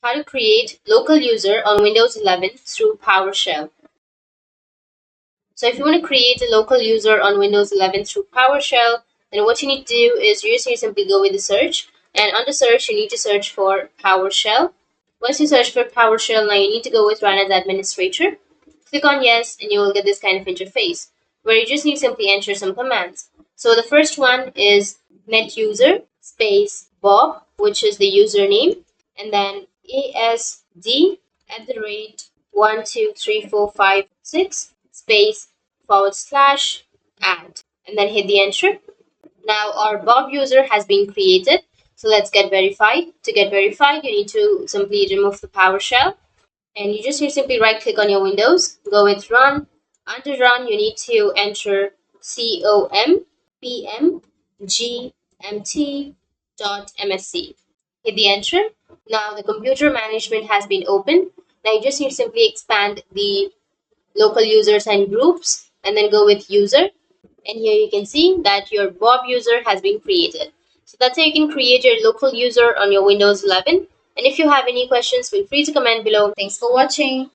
How to create local user on Windows 11 through PowerShell. So if you want to create a local user on Windows 11 through PowerShell, then what you need to do is you just need to simply go with the search. And under search, you need to search for PowerShell. Once you search for PowerShell, now you need to go with Run as Administrator. Click on Yes, and you will get this kind of interface where you just need to simply enter some commands. So the first one is netuser space Bob, which is the username, and then ASD@12345 space /add, and then hit the enter. Now our Bob user has been created. So let's get verified. To get verified, you need to simply remove the PowerShell, and you just need to simply right click on your Windows, go with Run. Under Run, you need to enter compmgmt.msc. Hit the enter. Now the computer management has been opened. Now you just need to simply expand the local users and groups and then go with user. And here you can see that your Bob user has been created. So that's how you can create your local user on your Windows 11. And if you have any questions, feel free to comment below. Thanks for watching.